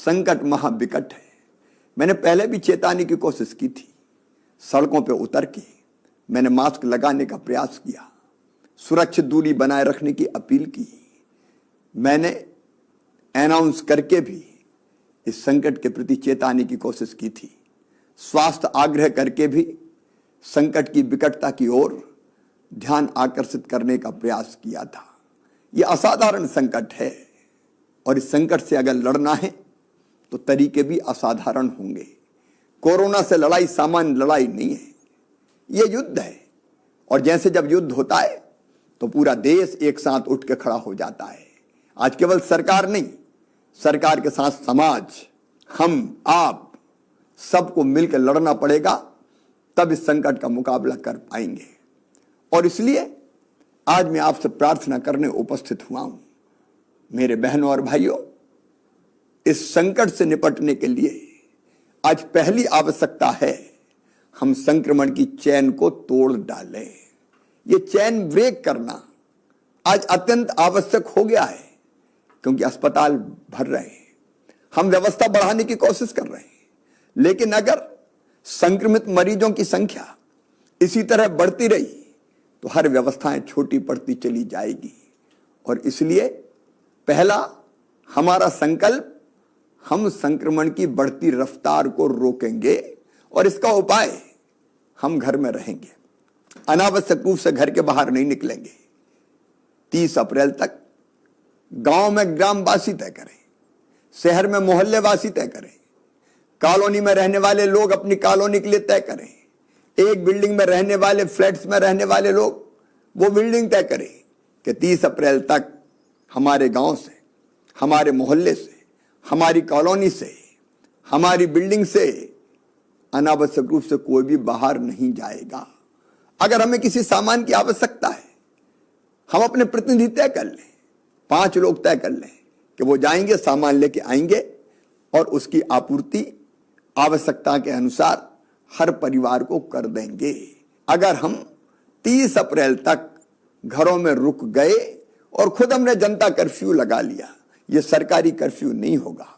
संकट महाविकट है। मैंने पहले भी चेताने की कोशिश की थी। सड़कों पे उतर के मैंने मास्क लगाने का प्रयास किया, सुरक्षित दूरी बनाए रखने की अपील की। मैंने अनाउंस करके भी इस संकट के प्रति चेताने की कोशिश की थी। स्वास्थ्य आग्रह करके भी संकट की विकटता की ओर ध्यान आकर्षित करने का प्रयास किया था। यह असाधारण संकट है और इस संकट से अगर लड़ना है तो तरीके भी असाधारण होंगे। कोरोना से लड़ाई सामान्य लड़ाई नहीं है, यह युद्ध है। और जैसे जब युद्ध होता है तो पूरा देश एक साथ उठ के खड़ा हो जाता है। आज केवल सरकार नहीं, सरकार के साथ समाज, हम, आप सबको मिलकर लड़ना पड़ेगा, तब इस संकट का मुकाबला कर पाएंगे। और इसलिए आज मैं आपसे प्रार्थना करने उपस्थित हुआ हूं। मेरे बहनों और भाइयों, इस संकट से निपटने के लिए आज पहली आवश्यकता है हम संक्रमण की चेन को तोड़ डालें। ये चेन ब्रेक करना आज अत्यंत आवश्यक हो गया है, क्योंकि अस्पताल भर रहे हैं, हम व्यवस्था बढ़ाने की कोशिश कर रहे हैं, लेकिन अगर संक्रमित मरीजों की संख्या इसी तरह बढ़ती रही तो हर व्यवस्थाएं छोटी पड़ती चली जाएगी। और इसलिए पहला हमारा संकल्प, हम संक्रमण की बढ़ती रफ्तार को रोकेंगे और इसका उपाय हम घर में रहेंगे, अनावश्यक रूप से घर के बाहर नहीं निकलेंगे। 30 अप्रैल तक गांव में ग्रामवासी तय करें, शहर में मोहल्लेवासी तय करें, कॉलोनी में रहने वाले लोग अपनी कॉलोनी के लिए तय करें, एक बिल्डिंग में रहने वाले, फ्लैट्स में रहने वाले लोग वो बिल्डिंग तय करें कि 30 अप्रैल तक हमारे गांव से, हमारे मोहल्ले से, हमारी कॉलोनी से, हमारी बिल्डिंग से अनावश्यक रूप से कोई भी बाहर नहीं जाएगा। अगर हमें किसी सामान की आवश्यकता है, हम अपने प्रतिनिधि तय कर लें, 5 लोग तय कर लें कि वो जाएंगे, सामान लेके आएंगे और उसकी आपूर्ति आवश्यकता के अनुसार हर परिवार को कर देंगे। अगर हम 30 अप्रैल तक घरों में रुक गए और खुद हमने जनता कर्फ्यू लगा लिया, यह सरकारी कर्फ्यू नहीं होगा,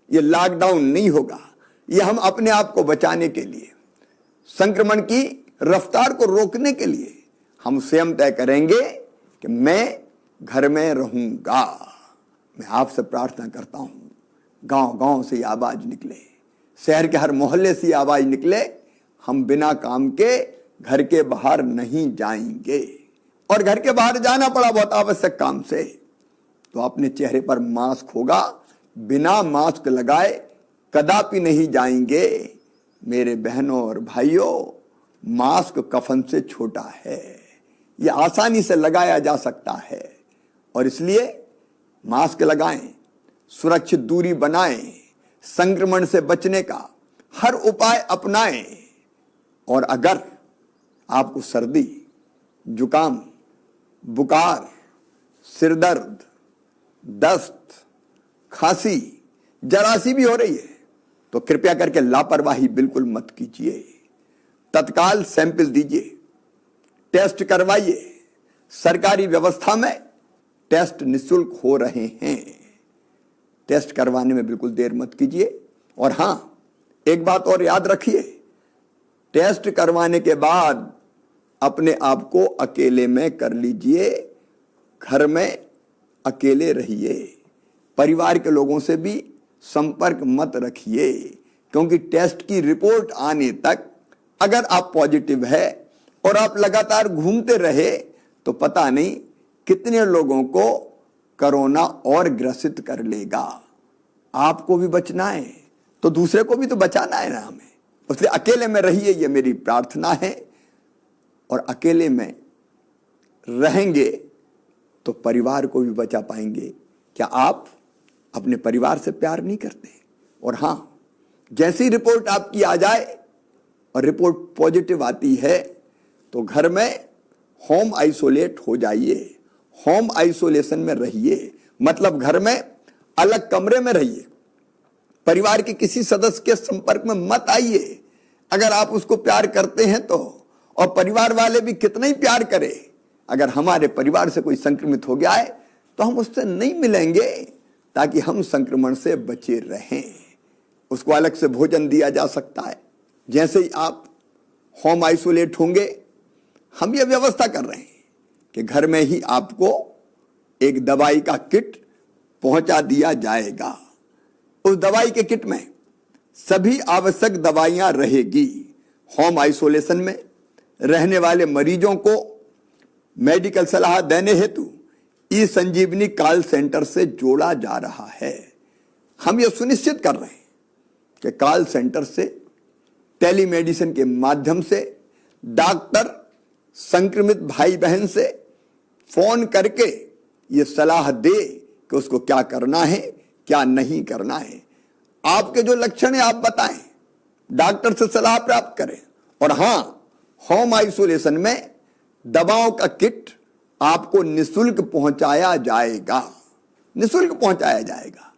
यह लॉकडाउन नहीं होगा, यह हम अपने आप को बचाने के लिए, संक्रमण की रफ्तार को रोकने के लिए हम स्वयं तय करेंगे कि मैं घर में रहूंगा। मैं आपसे प्रार्थना करता हूं, गांव गांव से ये आवाज निकले, शहर के हर मोहल्ले से ये आवाज निकले, हम बिना काम के घर के बाहर नहीं जाएंगे। और घर के बाहर जाना पड़ा बहुत आवश्यक काम से, तो अपने चेहरे पर मास्क होगा, बिना मास्क लगाए कदापि नहीं जाएंगे। मेरे बहनों और भाइयों, मास्क कफन से छोटा है, यह आसानी से लगाया जा सकता है। और इसलिए मास्क लगाएं, सुरक्षित दूरी बनाएं, संक्रमण से बचने का हर उपाय अपनाएं। और अगर आपको सर्दी, जुकाम, बुखार, सिरदर्द, दस्त, खांसी जरा सी भी हो रही है तो कृपया करके लापरवाही बिल्कुल मत कीजिए। तत्काल सैंपल दीजिए, टेस्ट करवाइए। सरकारी व्यवस्था में टेस्ट निःशुल्क हो रहे हैं, टेस्ट करवाने में बिल्कुल देर मत कीजिए। और हां, एक बात और याद रखिए, टेस्ट करवाने के बाद अपने आप को अकेले में कर लीजिए, घर में अकेले रहिए, परिवार के लोगों से भी संपर्क मत रखिए, क्योंकि टेस्ट की रिपोर्ट आने तक अगर आप पॉजिटिव है और आप लगातार घूमते रहे तो पता नहीं कितने लोगों को कोरोना और ग्रसित कर लेगा। आपको भी बचना है तो दूसरे को भी तो बचाना है ना हमें, इसलिए अकेले में रहिए, ये मेरी प्रार्थना है। और अकेले में रहेंगे तो परिवार को भी बचा पाएंगे। क्या आप अपने परिवार से प्यार नहीं करते? और हां, जैसी रिपोर्ट आपकी आ जाए और रिपोर्ट पॉजिटिव आती है तो घर में होम आइसोलेट हो जाइए, होम आइसोलेशन में रहिए, मतलब घर में अलग कमरे में रहिए, परिवार के किसी सदस्य के संपर्क में मत आइए। अगर आप उसको प्यार करते हैं तो, और परिवार वाले भी कितना ही प्यार करें, अगर हमारे परिवार से कोई संक्रमित हो गया है तो हम उससे नहीं मिलेंगे, ताकि हम संक्रमण से बचे रहें। उसको अलग से भोजन दिया जा सकता है। जैसे ही आप होम आइसोलेट होंगे, हम ये व्यवस्था कर रहे हैं कि घर में ही आपको एक दवाई का किट पहुंचा दिया जाएगा। उस दवाई के किट में सभी आवश्यक दवाइयां रहेगी। होम आइसोलेशन में रहने वाले मरीजों को मेडिकल सलाह देने हेतु ई संजीवनी कॉल सेंटर से जोड़ा जा रहा है। हम यह सुनिश्चित कर रहे हैं कि कॉल सेंटर से टेलीमेडिसिन के माध्यम से डॉक्टर संक्रमित भाई बहन से फोन करके ये सलाह दे कि उसको क्या करना है, क्या नहीं करना है। आपके जो लक्षण है आप बताएं, डॉक्टर से सलाह प्राप्त करें। और हां, होम आइसोलेशन में दवाओं का किट आपको निःशुल्क पहुंचाया जाएगा। निःशुल्क पहुंचाया जाएगा।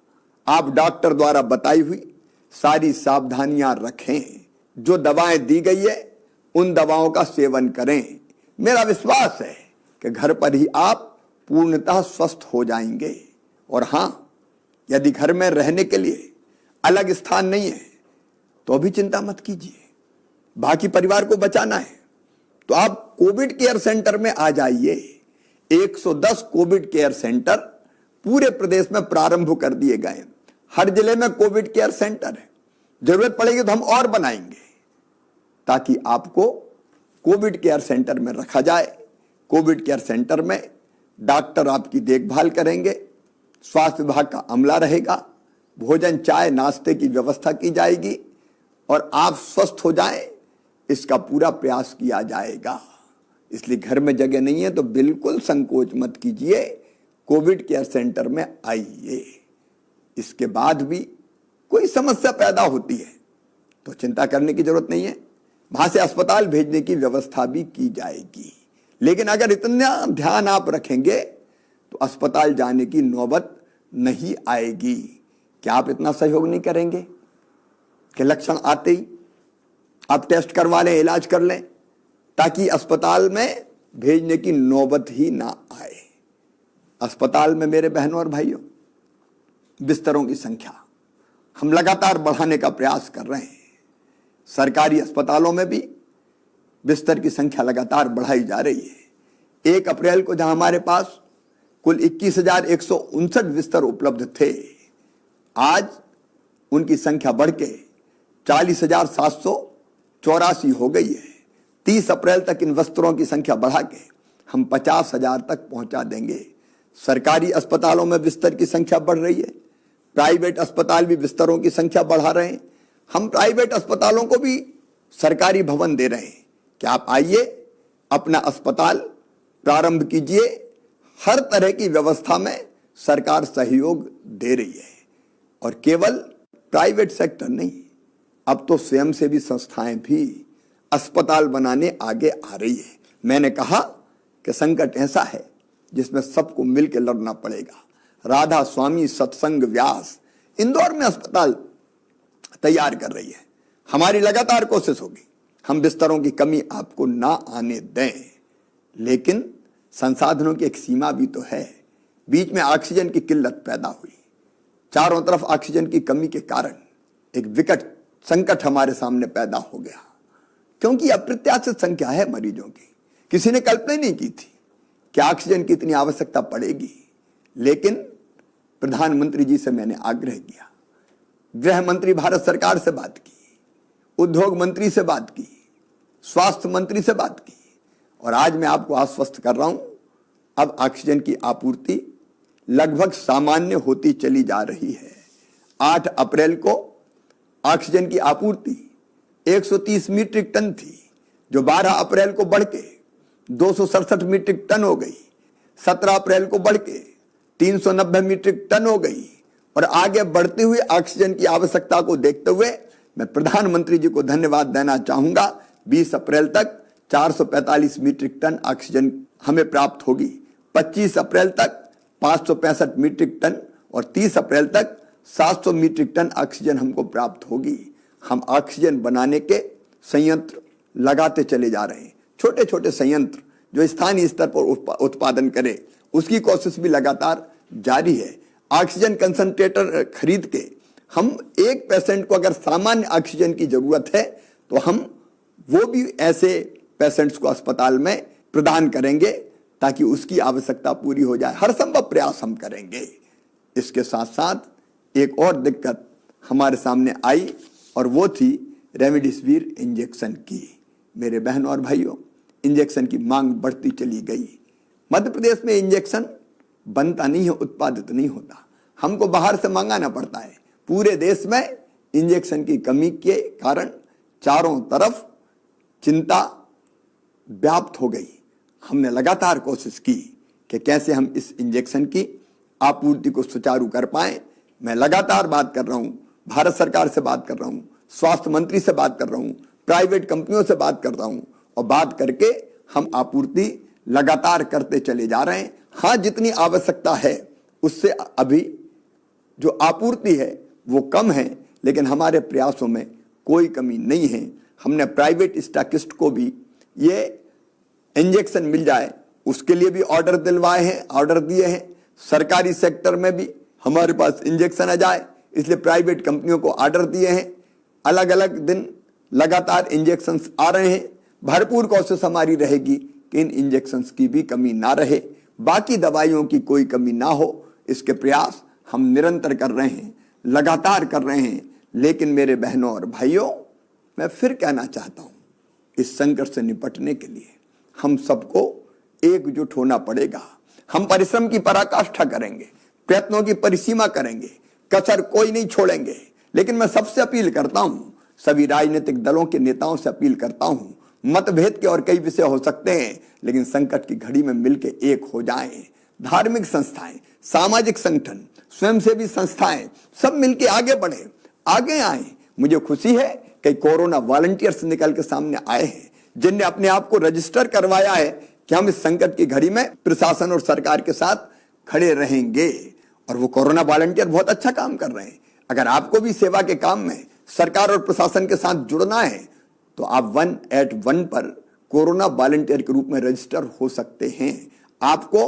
आप डॉक्टर द्वारा बताई हुई सारी सावधानियां रखें। जो दवाएं दी गई है उन दवाओं का सेवन करें। मेरा विश्वास है कि घर पर ही आप पूर्णतः स्वस्थ हो जाएंगे। और हां, यदि घर में रहने के लिए अलग स्थान नहीं है तो भी चिंता मत कीजिए। बाकी परिवार को बचाना है तो आप कोविड केयर सेंटर में आ जाइए। 110 कोविड केयर सेंटर पूरे प्रदेश में प्रारंभ कर दिए गए। हर जिले में कोविड केयर सेंटर है। जरूरत पड़ेगी तो हम और बनाएंगे ताकि आपको कोविड केयर सेंटर में रखा जाए। कोविड केयर सेंटर में डॉक्टर आपकी देखभाल करेंगे, स्वास्थ्य विभाग का अमला रहेगा, भोजन चाय नाश्ते की व्यवस्था की जाएगी और आप स्वस्थ हो जाएं, इसका पूरा प्रयास किया जाएगा। इसलिए घर में जगह नहीं है तो बिल्कुल संकोच मत कीजिए, कोविड केयर सेंटर में आइए। इसके बाद भी कोई समस्या पैदा होती है तो चिंता करने की जरूरत नहीं है, वहां से अस्पताल भेजने की व्यवस्था भी की जाएगी। लेकिन अगर इतना ध्यान आप रखेंगे तो अस्पताल जाने की नौबत नहीं आएगी। क्या आप इतना सहयोग नहीं करेंगे कि लक्षण आते ही आप टेस्ट करवा लें, इलाज कर लें, ताकि अस्पताल में भेजने की नौबत ही ना आए। अस्पताल में मेरे बहनों और भाइयों, बिस्तरों की संख्या हम लगातार बढ़ाने का प्रयास कर रहे हैं। सरकारी अस्पतालों में भी बिस्तर की संख्या लगातार बढ़ाई जा रही है। 1 अप्रैल को जहां हमारे पास कुल 21,159 बिस्तर उपलब्ध थे, आज उनकी संख्या बढ़ के 40,784 हो गई है। 30 अप्रैल तक इन बिस्तरों की संख्या बढ़ा के हम 50,000 तक पहुंचा देंगे। सरकारी अस्पतालों में बिस्तर की संख्या बढ़ रही है, प्राइवेट अस्पताल भी बिस्तरों की संख्या बढ़ा रहे हैं। हम प्राइवेट अस्पतालों को भी सरकारी भवन दे रहे हैं कि आप आइए, अपना अस्पताल प्रारंभ कीजिए। हर तरह की व्यवस्था में सरकार सहयोग दे रही है। और केवल प्राइवेट सेक्टर नहीं, अब तो स्वयंसेवी संस्थाएं भी अस्पताल बनाने आगे आ रही है। मैंने कहा कि संकट ऐसा है जिसमें सबको मिलकर लड़ना पड़ेगा। राधा स्वामी सत्संग व्यास इंदौर में अस्पताल तैयार कर रही है। हमारी लगातार कोशिश होगी हम बिस्तरों की कमी आपको ना आने दें। लेकिन संसाधनों की एक सीमा भी तो है। बीच में ऑक्सीजन की किल्लत पैदा हुई, चारों तरफ ऑक्सीजन की कमी के कारण एक विकट संकट हमारे सामने पैदा हो गया। क्योंकि अप्रत्याशित संख्या है मरीजों की, किसी ने कल्पना नहीं की थी कि ऑक्सीजन की इतनी आवश्यकता पड़ेगी। लेकिन प्रधानमंत्री जी से मैंने आग्रह किया, गृह मंत्री भारत सरकार से बात की, उद्योग मंत्री से बात की, स्वास्थ्य मंत्री से बात की, और आज मैं आपको आश्वस्त कर रहा हूं, अब ऑक्सीजन की आपूर्ति लगभग सामान्य होती चली जा रही है। 8 अप्रैल को ऑक्सीजन की आपूर्ति 130 मीट्रिक टन थी, जो 12 अप्रैल को बढ़ के 267 मीट्रिक टन हो गई। 17 अप्रैल को बढ़ के 390 मीट्रिक टन हो गई। और आगे बढ़ते हुए ऑक्सीजन की आवश्यकता को देखते हुए मैं प्रधानमंत्री जी को धन्यवाद देना चाहूंगा। 20 अप्रैल तक 445 मीट्रिक टन ऑक्सीजन हमें प्राप्त होगी, 25 अप्रैल तक 565 मीट्रिक टन और 30 अप्रैल तक 700 मीट्रिक टन ऑक्सीजन हमको प्राप्त होगी। हम ऑक्सीजन बनाने के संयंत्र लगाते चले जा रहे हैं। छोटे छोटे संयंत्र जो स्थानीय स्तर पर उत्पादन करें, उसकी कोशिश भी लगातार जारी है। ऑक्सीजन कंसंट्रेटर खरीद के हम एक पेशेंट को अगर सामान्य ऑक्सीजन की जरूरत है तो हम वो भी ऐसे पेशेंट्स को अस्पताल में प्रदान करेंगे ताकि उसकी आवश्यकता पूरी हो जाए। हर संभव प्रयास हम करेंगे। इसके साथ साथ एक और दिक्कत हमारे सामने आई और वो थी रेमडेसिविर इंजेक्शन की। मेरे बहन और भाइयों, इंजेक्शन की मांग बढ़ती चली गई। मध्य प्रदेश में इंजेक्शन बनता नहीं है, उत्पादित नहीं होता, हमको बाहर से मंगाना पड़ता है। पूरे देश में इंजेक्शन की कमी के कारण चारों तरफ चिंता व्याप्त हो गई। हमने लगातार कोशिश की कि कैसे हम इस इंजेक्शन की आपूर्ति को सुचारू कर पाएं। मैं लगातार बात कर रहा हूं, भारत सरकार से बात कर रहा हूं, स्वास्थ्य मंत्री से बात कर रहा हूं, प्राइवेट कंपनियों से बात कर रहा हूं और बात करके हम आपूर्ति लगातार करते चले जा रहे हैं। हाँ, जितनी आवश्यकता है उससे अभी जो आपूर्ति है वो कम है, लेकिन हमारे प्रयासों में कोई कमी नहीं है। हमने प्राइवेट स्टॉकिस्ट को भी ये इंजेक्शन मिल जाए उसके लिए भी ऑर्डर दिलवाए हैं, ऑर्डर दिए हैं। सरकारी सेक्टर में भी हमारे पास इंजेक्शन आ जाए इसलिए प्राइवेट कंपनियों को ऑर्डर दिए हैं। अलग अलग दिन लगातार इंजेक्शंस आ रहे हैं। भरपूर कोशिश हमारी रहेगी कि इन इंजेक्शंस की भी कमी ना रहे, बाकी दवाइयों की कोई कमी ना हो। इसके प्रयास हम निरंतर कर रहे हैं, लगातार कर रहे हैं। लेकिन मेरे बहनों और भाइयों, मैं फिर कहना चाहता हूं, इस संकट से निपटने के लिए हम सबको एकजुट होना पड़ेगा। हम परिश्रम की पराकाष्ठा करेंगे, प्रयत्नों की परिसीमा करेंगे, कसर कोई नहीं छोड़ेंगे। लेकिन मैं सबसे अपील करता हूं, सभी राजनीतिक दलों के नेताओं से अपील करता हूं, मतभेद के और कई विषय हो सकते हैं, लेकिन संकट की घड़ी में मिलकर एक हो जाएं। धार्मिक संस्थाएं, सामाजिक संगठन, स्वयंसेवी संस्थाएं सब मिलकर आगे बढ़े, आगे आए। मुझे खुशी है कि कोरोना वॉलंटियर्स निकल के सामने आए हैं, जिनने अपने आप को रजिस्टर करवाया है कि हम इस संकट की घड़ी में प्रशासन और सरकार के साथ खड़े रहेंगे। और वो कोरोना वॉलंटियर बहुत अच्छा काम कर रहे हैं। अगर आपको भी सेवा के काम में सरकार और प्रशासन के साथ जुड़ना है तो आप 181 पर कोरोना वॉलंटियर के रूप में रजिस्टर हो सकते हैं। आपको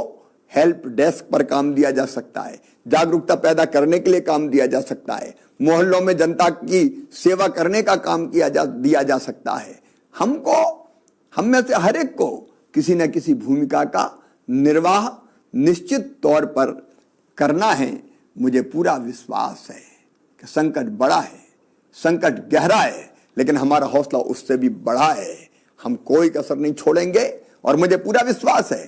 हेल्प डेस्क पर काम दिया जा सकता है, जागरूकता पैदा करने के लिए काम दिया जा सकता है, मोहल्लों में जनता की सेवा करने का काम दिया जा सकता है। हम में से हर एक को किसी न किसी भूमिका का निर्वाह निश्चित तौर पर करना है। मुझे पूरा विश्वास है कि संकट बड़ा है, संकट गहरा है, लेकिन हमारा हौसला उससे भी बड़ा है। हम कोई कसर नहीं छोड़ेंगे और मुझे पूरा विश्वास है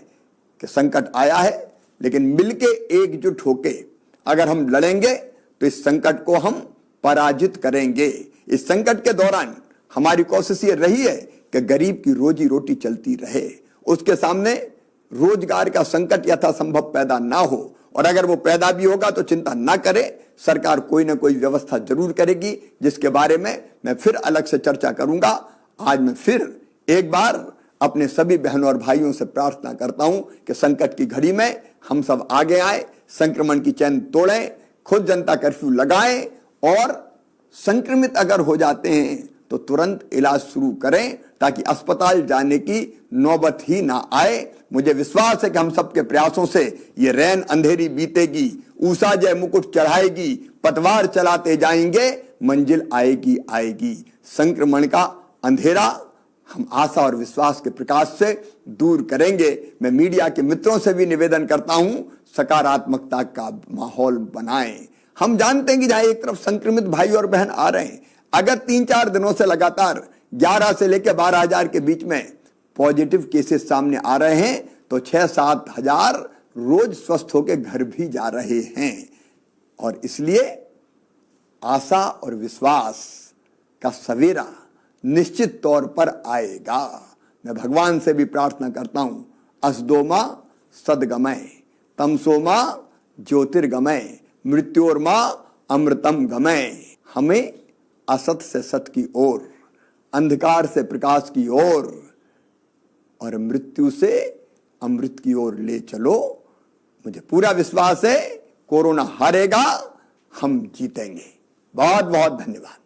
कि संकट आया है, लेकिन मिलके एकजुट होके अगर हम लड़ेंगे तो इस संकट को हम पराजित करेंगे। इस संकट के दौरान हमारी कोशिश ये रही है कि गरीब की रोजी रोटी चलती रहे, उसके सामने रोजगार का संकट यथासंभव पैदा ना हो, और अगर वो पैदा भी होगा तो चिंता ना करे, सरकार कोई ना कोई व्यवस्था जरूर करेगी, जिसके बारे में मैं फिर अलग से चर्चा करूंगा। आज मैं फिर एक बार अपने सभी बहनों और भाइयों से प्रार्थना करता हूं कि संकट की घड़ी में हम सब आगे आए, संक्रमण की चैन तोड़ें, खुद जनता कर्फ्यू लगाएं और संक्रमित अगर हो जाते हैं तो तुरंत इलाज शुरू करें ताकि अस्पताल जाने की नौबत ही ना आए। मुझे विश्वास है कि हम सबके प्रयासों से ये रैन अंधेरी बीतेगी, ऊषा जय मुकुट चढ़ाएगी, पतवार चलाते जाएंगे, मंजिल आएगी आएगी। संक्रमण का अंधेरा हम आशा और विश्वास के प्रकाश से दूर करेंगे। मैं मीडिया के मित्रों से भी निवेदन करता हूं, सकारात्मकता का माहौल बनाएं। हम जानते हैं कि जहां एक तरफ संक्रमित भाई और बहन आ रहे हैं, अगर 3-4 दिनों से लगातार 11 से लेकर 12,000 के बीच में पॉजिटिव केसेस सामने आ रहे हैं तो 6-7 हजार रोज स्वस्थ होकर घर भी जा रहे हैं। और इसलिए आशा और विश्वास का सवेरा निश्चित तौर पर आएगा। मैं भगवान से भी प्रार्थना करता हूं, असदोमा सदगमय, तमसोमा ज्योतिर्गमय, मृत्योर्मा अमृतम गमय। हमें असत से सत की ओर, अंधकार से प्रकाश की ओर और मृत्यु से अमृत की ओर ले चलो। मुझे पूरा विश्वास है कोरोना हारेगा, हम जीतेंगे। बहुत बहुत धन्यवाद।